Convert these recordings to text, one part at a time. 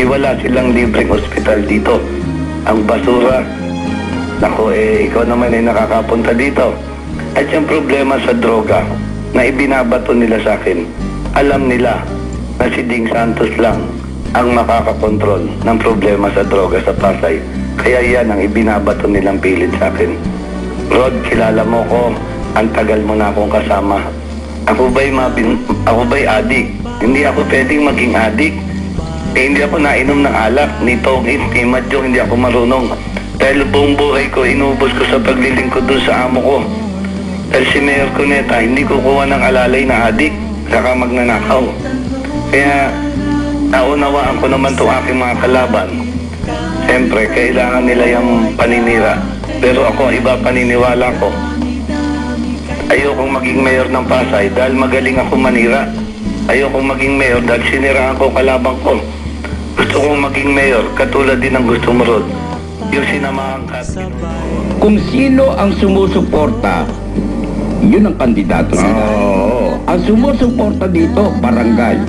wala silang libreng ospital dito. Ang basura, naku ikaw naman ay nakakapunta dito. At yung problema sa droga na ibinabato nila sa akin, alam nila na si Ding Santos lang ang makakakontrol ng problema sa droga sa Pasay. Kaya yan ang ibinabato nilang pilit sa akin. Rod, kilala mo ko, ang tagal mo na akong kasama. Ako ba'y adik? Hindi ako pwedeng maging adik. Hindi ako nainom ng alak, ni Tongit, ni Madjong, hindi ako marunong. Dahil buong buhay ko, inubos ko sa paglilingkod doon sa amo ko. Dahil si Mayor Cuneta, hindi ko kuha ng alalay na adik, saka magnanakaw. Kaya, naunawaan ko naman itong aking mga kalaban. Siyempre, kailangan nila yung paninira. Pero ako, iba paniniwala ko. Ayokong maging mayor ng Pasay dahil magaling ako manira. Ayokong maging mayor dahil siniraan ko kalabang ko. Gusto kong maging mayor, katulad din ng gusto mo, Rod. Yung sinamahang Kung sino ang sumusuporta, yun ang kandidato nila. Ang sumusuporta dito, barangay.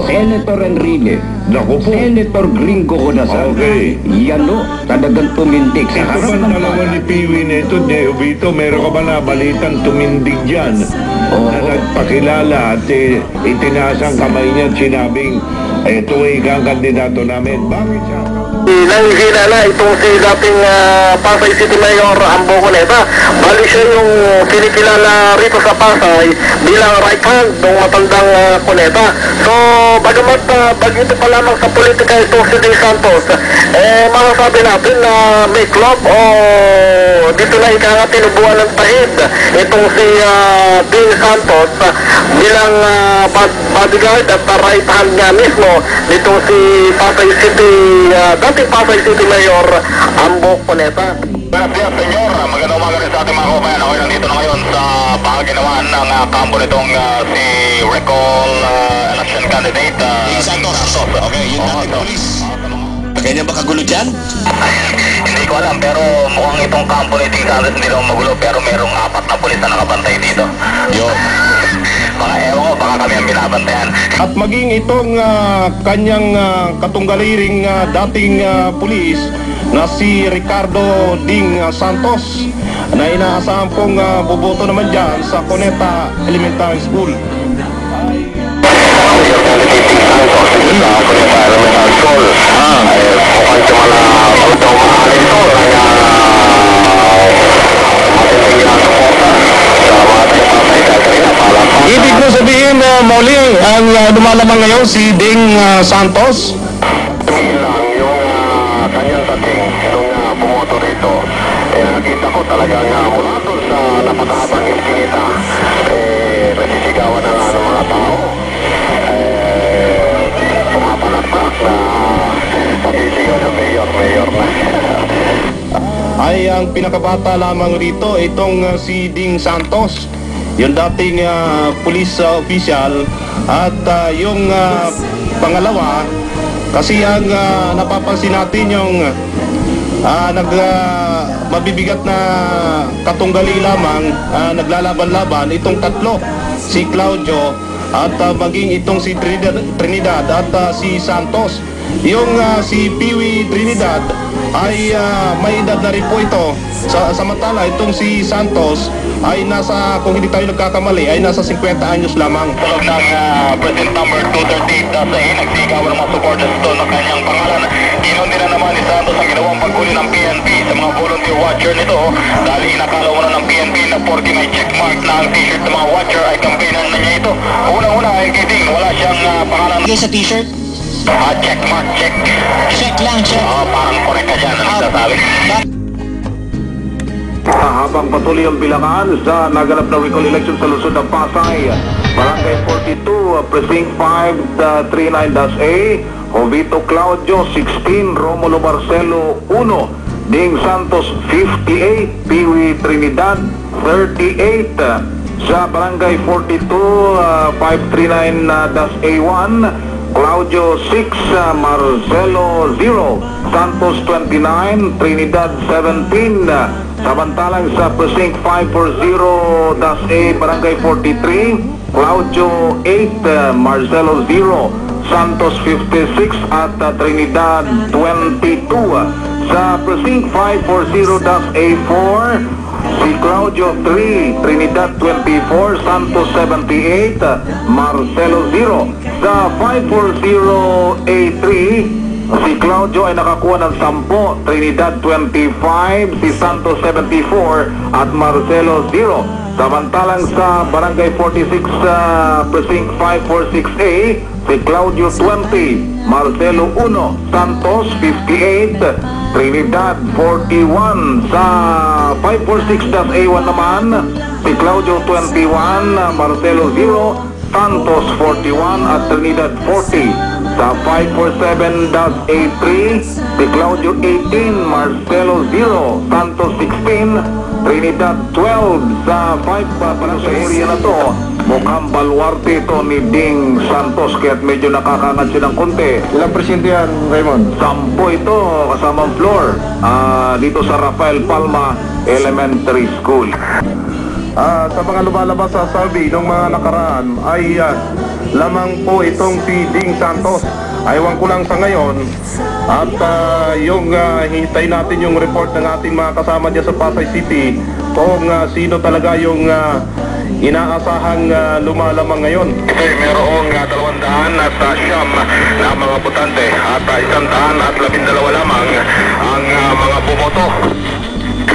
Senator Enrile. Naku po. Senator Gringo Conasan. Okay. Yan o, talagang tumindig. Sa Ito harap ba ng dalawa ni Piwi nito, Vito, meron ka ba nabalitang tumindig dyan? Na nagpakilala at itinaas ang kamay niya at sinabing, ito ay kang kandidato namin. Bakit siya? Nangilala itong si dating Pasay City Mayor Ambo Cuneta. Bali siya yung kinikilala rito sa Pasay bilang right hand ng matandang Cuneta. So, bagamat bagito pa lamang sa politika itong si Ding Santos, masasabi natin na may club o dito na ika nga tinubuan ng tahid itong si Ding Santos bilang bodyguard at right hand nga mismo nitong si Pasay City dating Pasay City Mayor Ambo Cuneta. Buenos días, senyor. Magandang umaga rin sa ating mga kabayan. Ako nandito na ngayon sa pagginawaan ng kampo nitong si recall election candidate Ding Santos. Okay, yun natin police. Ganyan ba kagulo dyan? Hindi ko alam, pero mukhang itong kampo ni Ding Santos hindi naman magulo, pero merong 4 na pulis na nakabantay dito. Yun. Mga ewan ko, baka kami ang binabantayan. At maging itong kanyang katunggaliring dating pulis na si Ricardo Ding Santos na inaasahan pong boboto naman dyan sa Cuneta Elementary School. Ibig mo sabihin muli ang lumalabang ngayon si Ding Santos? Lang yung kanyang dating nung bumoto rito. Nakita ko talaga mula doon sa napakahabang iskinita, nasisigawan na nga ng mga tao. Pumapalakpak na pag-isigaw ng mayor na. Ay ang pinakabata lamang rito itong si Ding Santos, yung dating police official, at yung pangalawa kasi ang napapansin natin yung mabibigat na katunggali lamang naglalaban-laban itong tatlo, si Claudio at maging itong si Trinidad at si Santos. Yung si Piwi Trinidad ay may edad na rin po ito. Samantala itong si Santos ay nasa, kung hindi tayo nagkakamali, ay nasa 50 anyos lamang. Tulog ng President number 238 sa nagsigaw ng mga supporters doon ng kanyang pangalan. Ginundi na naman ni Santos ang ginawang paghuli ng PNP sa mga volunteer watcher nito dahil inakala mo na ng PNP na 40 may checkmark na ang t-shirt ng mga watcher ay campaignan na niya ito. Unang-una ay kiting wala siyang pangalan. Okay, sa t-shirt? Checkmark, check. Check lang, check. Parang correct ka dyan ang nagsasabi. Habang patuloy ang bilangan sa naganap na recall election sa lungsod ng Pasay, Barangay 42, Precinct 539-A, Jovito Claudio 16, Romulo Marcelo 1, Ding Santos 58, Piwi Trinidad 38, sa Barangay 42, 539-A1, Claudio 6, Marcelo 0, Santos 29, Trinidad 17, samantalang sa Precinct 540-A, Barangay 43, Claudio 8, Marcelo 0, Santos 56 at Trinidad 22. Sa Precinct 540-A4, si Claudio 3, Trinidad 24, Santos 78, Marcelo 0. Sa 540-A3, si Claudio ay nakakuha ng 10, Trinidad 25, si Santos 74 at Marcelo 0. Samantalang sa Barangay 46 Precinct 546A, si Claudio 20, Marcelo 1, Santos 58, Trinidad 41. Sa 546-A1 naman, si Claudio 21, Marcelo 0, Santos 41 at Trinidad 40. Sa 547-A3, si Claudio 18, Marcelo 0, Santos 16, Trinidad 12. Sa 5 parang sa area na to, mukhang baluarte ito ni Ding Santos, kaya't medyo nakakangat siya ng konti. Ilang presinto yan, Raymond? 10 ito kasamang floor dito sa Rafael Palma Elementary School. Sa mga lumalabas sa survey ng mga nakaraan ay lamang po itong si Ding Santos. Aywan ko lang sa ngayon at yung hintay natin yung report ng ating mga kasama dyan sa Pasay City kung sino talaga yung inaasahang lumalamang ngayon. Ito ay merong 200 at siyam na mga botante at 112 lamang ang mga bumoto.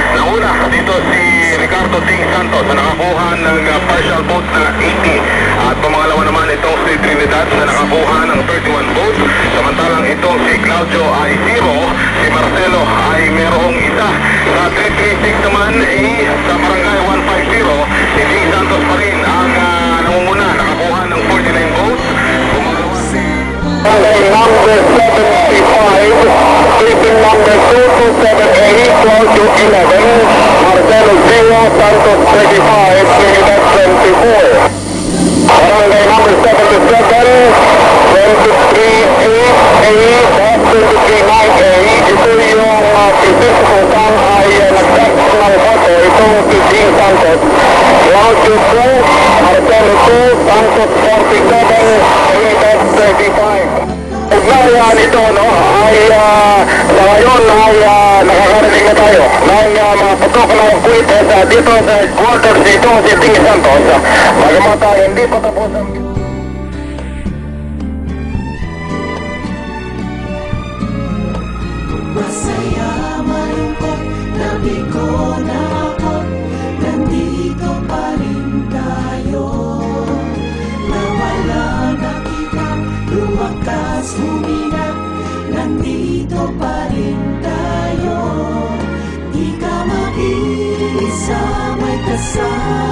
Nauna dito si Ricardo Ding Santos na nakakuha ng partial vote na 80 at pumangalawa naman itong si Trinidad na nakakuha ng 31 votes. Samantalang itong si Claudio ay 0, si Marcelo ay merong isa. Sa 336 naman sa Barangay 150, si Ding Santos pa rin ang nangunguna, nakakuha ng 49 votes. Number 75, sleeping number 2278, Claudio 11, Marcelo 0, Santos 35, Trinidad 24. Barangay number 77, 23A, 23-9A, ito yung presinto kung saan ay nag-text ng voto, itong si Ding Santos. Claudio 2, Marcelo 2, Santos 47, Trinidad 35. Ugnayan ito, no, ay sa ngayon ay nakakarating na tayo ng mga putok ng kuwites dito sa quarters dito si Ding Santos. Bagamat hindi pa tapos ang... Masaya, malungkot, nabigo na ako, nandito pa rin tayo. Nawala na kita, lumakas, huminap, nandito pa rin tayo. Di ka mag-isa, may kasama.